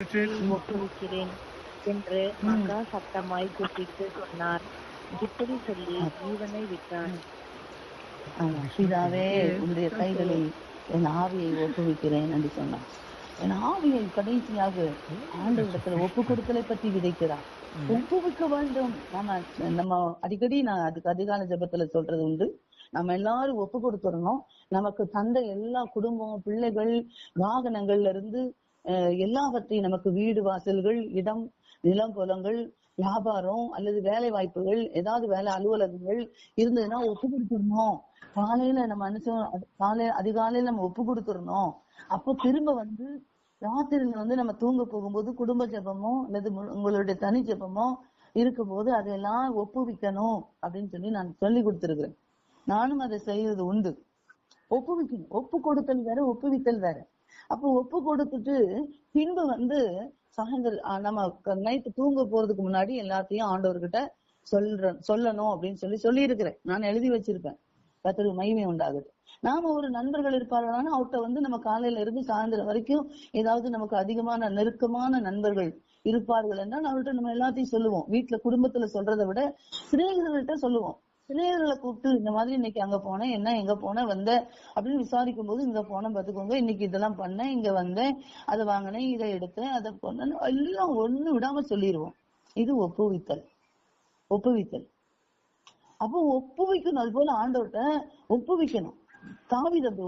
ஒப்புவிக்கிறேன் என்று மகா சத்தமாய் கூப்பிட்டு சொன்னார். இப்படி சொல்லி ஜீவனை விட்டார். பிதாவே, உன்னுடைய கைகளில் என் ஆவியை ஒப்புவிக்கிறேன் என்று சொன்னார். என் ஆவியை கடைசியாக ஆண்டவரிடத்துல ஒப்பு கொடுத்தலை பற்றி விதைக்கிறார். ஒப்புவிக்க வேண்டும். நம்ம அடிக்கடி நான் அதுக்கு அதிகால ஜெபத்துல சொல்றது உண்டு. நம்ம எல்லாரும் ஒப்பு கொடுத்துடணும். நமக்கு தந்த எல்லா குடும்பம், பிள்ளைகள், வாகனங்கள்ல இருந்து எல்லாவற்றையும், நமக்கு வீடு வாசல்கள், இடம், நிலம், புலங்கள், வியாபாரம் அல்லது வேலை வாய்ப்புகள், ஏதாவது வேலை அலுவலகங்கள் இருந்ததுன்னா ஒப்பு கொடுத்துடணும். காலையில நம்ம அதிகாலையில நம்ம ஒப்பு கொடுத்துடணும். அப்போ திரும்ப ராத்திரியில நம்ம தூங்க போகும்போது குடும்ப ஜெபமோ அல்லது உங்களுடைய தனி ஜெபமோ இருக்கும் போது அதெல்லாம் ஒப்புவிக்கணும் அப்படின்னு சொல்லி நான் சொல்லி கொடுத்திருக்கிறேன். நானும் அதை செய்வது உண்டு. ஒப்புவிக்கணும். ஒப்பு கொடுத்தல் வேற, ஒப்புவித்தல் வேற. அப்போ ஒப்பு கொடுத்துட்டு பின்பு சாயந்தரம் நம்ம நைட்டு தூங்க போறதுக்கு முன்னாடி எல்லாத்தையும் ஆண்டவர்கிட்ட சொல்லணும் அப்படின்னு சொல்லி இருக்கிறேன். நான் எழுதி வச்சிருப்பேன். கர்த்தருக்கு மகிமை உண்டாகுது. நாம ஒரு நண்பர்கள் இருப்பார்களான அவர்கிட்ட நம்ம காலையில இருந்து சாயந்தரம் வரைக்கும் ஏதாவது நமக்கு அதிகமான நெருக்கமான நண்பர்கள் இருப்பார்கள் என்றால் அவர்கிட்ட நம்ம எல்லாத்தையும் சொல்லுவோம். வீட்டுல குடும்பத்துல சொல்றதை விட சிநேகிதர்கள்ட்ட சொல்லுவோம். சிநேகிதர்களை கூப்பிட்டு இந்த மாதிரி இன்னைக்கு அங்க போனேன், என்ன எங்க போனேன் வந்த அப்படின்னு விசாரிக்கும் போது இங்க போன பாத்துக்கோங்க, இன்னைக்கு இதெல்லாம் பண்ணேன், இங்க வந்தேன், அதை வாங்கினேன், இதை எடுத்தேன், அதை பண்ணேன், எல்லாம் ஒண்ணு விடாம சொல்லிடுவோம். இது ஒப்புவித்தல். அப்போ ஒப்புவிக்கணும். அது போல ஆண்டவர்கிட்ட ஒப்புவிக்கணும். தாவீது அப்படி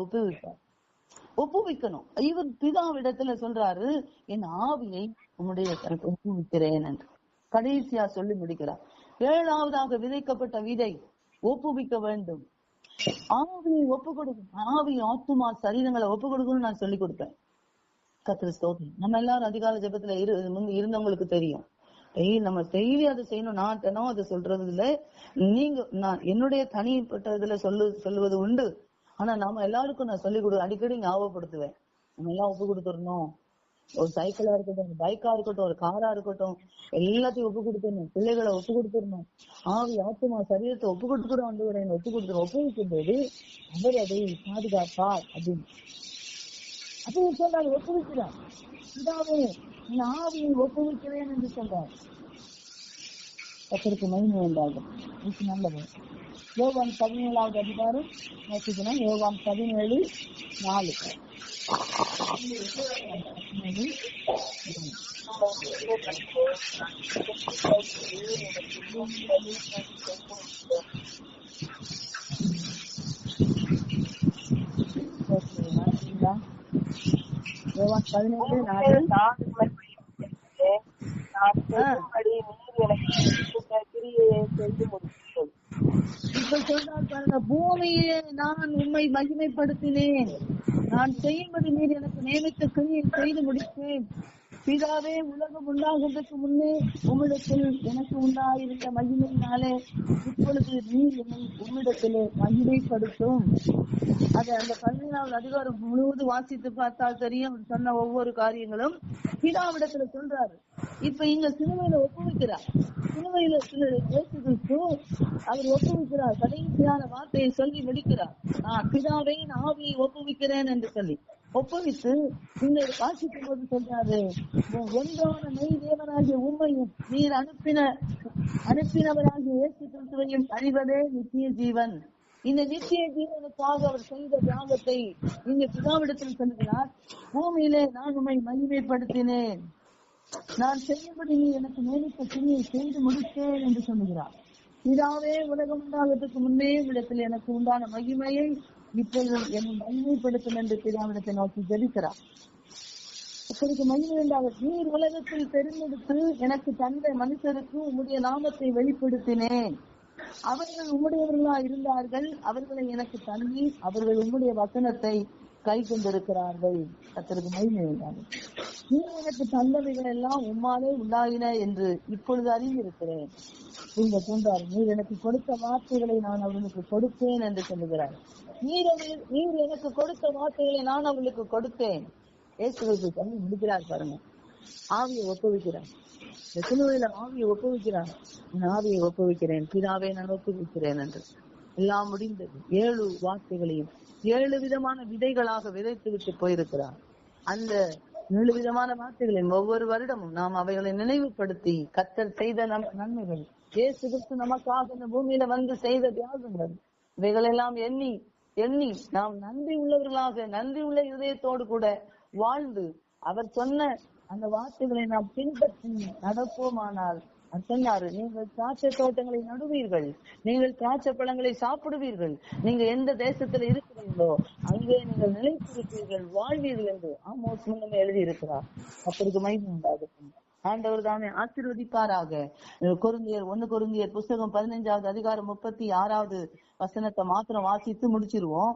ஒப்புவிக்கணும். இவர் பிதாவிடத்துல சொல்றாரு, என் ஆவியை உன்னுடைய ஒப்புவிக்கிறேன் என்று கடைசியா சொல்லி முடிக்கிறார். 7வதாக விதைக்கப்பட்ட விதை ஒப்புவிக்க வேண்டும். ஆவியை ஒப்பு கொடுக்கணும். ஆவி, ஆத்துமா, சரீரங்களை ஒப்பு கொடுக்கணும்னு நான் சொல்லி கொடுப்பேன். கர்த்தருக்கு ஸ்தோத்திரம். நம்ம எல்லாரும் அதிகால ஜெபத்துல இருந்தவங்களுக்கு தெரியும். நம்ம டெய்லி அதை செய்யணும். நான் தினம் அதை சொல்றது இல்ல. நான் என்னுடைய தனிப்பட்ட இதுல சொல்லுவது உண்டு. ஆனா நாம எல்லாருக்கும் நான் சொல்லி அடிக்கடி ஞாபகப்படுத்துவேன். நம்ம எல்லாம் ஒப்பு கொடுத்துடணும். ஒரு சைக்கிளா இருக்கட்டும், பைக்கா இருக்கட்டும், ஒரு காரா இருக்கட்டும், எல்லாத்தையும் ஒப்பு கொடுத்துடணும். பிள்ளைகளை ஒப்பு கொடுத்துடணும். ஆவி, ஆத்துமா, சரீரத்தை ஒப்பு கொடுத்துக்கிறோம். ஒப்புவிக்கும் போது அவர் அதை பாதுகாப்பார் அப்படின்னு அப்படி சொல்றாரு. ஒப்புவிக்கிறார். இதாவே என் ஆவியை ஒப்புவிக்கிறேன் என்று சொல்றார். கர்த்தருக்கு மகிமை உண்டாகும். நல்லது. யோவான் 17வது அதிகாரம் நேசிக்கணும். யோவான் 17:4. யோவான் 17:4. இப்ப சொல்றாரு பாருங்க, பூமியிலே நான் உம்மை மகிமைப்படுத்தினேன். நான் செய்யும்படி நீர் எனக்கு நியமித்த கிரியை செய்து முடித்தேன். பிதாவே, உலகம் உண்டாகிறதுக்கு முன்னே உம்மிடத்தில் எனக்கு உண்டாயிருந்த மகிமையினாலே இப்பொழுது நீர் என்னை உம்மிடத்திலே மகிமைப்படுத்தும். அது அந்த 17வது அதிகாரம் முழுவதும் வாசித்து பார்த்தால் தெரியும். சொன்ன ஒவ்வொரு காரியங்களும் பிதாவிடத்துல சொல்றாரு. இப்ப இங்க சிலுவையில ஒப்புவிக்கிறார். சிலுவையில அவர் ஒப்புவிக்கிறார். கடைசியான வார்த்தையை சொல்லி முடிக்கிறார். பிதாவே, ஆவியை ஒப்புவிக்கிறேன் என்று சொல்லி ஒப்புவித்து இந்த வாசிக்கும் போது சொல்றாரு, ஒன்றான மெய் தேவனாகிய உண்மையும் நீர் அனுப்பினவராகிய இயேசு கிறிஸ்துவையும் அறிவதே நித்திய ஜீவன். இந்த நித்திய ஜீவனுக்காக அவர் செய்த தியாகத்தை இங்க பிதாவிடத்தில் சொல்கிறார். பூமியிலே நான் உம்மை மகிமைப்படுத்தினேன். நான் செய்யும்படி நீ எனக்கு நியமித்த கிரியை செய்து முடித்தேன் என்று சொல்லுகிறார். பிதாவே, உலகம் உண்டாகிறதுக்கு முன்னே இடத்தில் எனக்கு உண்டான மகிமையை இப்பொழுது என்னை மகிமைப்படுத்தும் என்று பிதாவிடத்தை நோக்கி ஜெபிக்கிறார். இப்பொழுது மகிமை உண்டாக நீர் உலகத்தில் தெரிந்தெடுத்து எனக்கு தந்த மனுஷருக்கு உம்முடைய நாமத்தை வெளிப்படுத்தினேன். அவர்கள் உம்முடையவர்களா இருந்தார்கள். அவர்களை எனக்கு தந்தி அவர்கள் உம்முடைய வசனத்தை கை கொண்டிருக்கிறார்கள். கர்த்தருக்கு மகிமை உண்டாகும். நீர் எனக்கு தந்தவைகள் எல்லாம் உம்மாலே உண்டாயின என்று இப்பொழுது அறிந்திருக்கிறேன். நீங்க சொன்னார், நீர் எனக்கு கொடுத்த வார்த்தைகளை நான் அவர்களுக்கு கொடுத்தேன் என்று சொல்லுகிறார். நீர் எனக்கு கொடுத்த வார்த்தைகளை நான் அவர்களுக்கு கொடுத்தேன். இயேசுவுக்கு சொல்லி முடிக்கிறார் பாருங்க. ஆவியை ஒப்புவிக்கிறார். சிலுவையில ஆவியை ஒப்புவிக்கிறார். ஆவியை ஒப்புவிக்கிறேன், பிதாவே நான் ஒப்புவிக்கிறேன் என்று. எல்லாம் முடிந்தது. 7 வார்த்தைகளையும் 7 விதமான விதைகளாக விதைத்து விட்டு போயிருக்கிறார். அந்த 7 விதமான வார்த்தைகளில் ஒவ்வொரு வருடமும் நாம் அவைகளை நினைவுபடுத்தி கர்த்தர் செய்த நன்மைகள், இயேசு கிறிஸ்து நமக்காக இந்த பூமியில வந்து செய்த தியாகங்கள், இவைகளெல்லாம் எண்ணி எண்ணி நாம் நன்றி உள்ளவர்களாக, நன்றி உள்ள இதயத்தோடு கூட வாழ்ந்து அவர் சொன்ன அந்த வார்த்தைகளை நாம் பின்பற்றி நடப்போமானால் சொன்னாரு, நீங்கள் திராட்சை தோட்டங்களை நடுவீர்கள், நீங்கள் திராட்சை பழங்களை சாப்பிடுவீர்கள், நீங்க எந்த தேசத்துல இருக்கிறீர்களோ அங்கே நீங்கள் நிலைத்திருப்பீர்கள், வாழ்வீர்கள் என்று ஆமோஸ் மூலமே எழுதி இருக்கிறார். அப்படி மகிமை உண்டாகட்டும். ஆண்டவர் தாமே ஆசீர்வதிப்பாராக. 1 கொரிந்தியர் புஸ்தகம் 15வது அதிகாரம் 36வது வசனத்தை மாத்திரம் வாசித்து முடிச்சிருவோம்.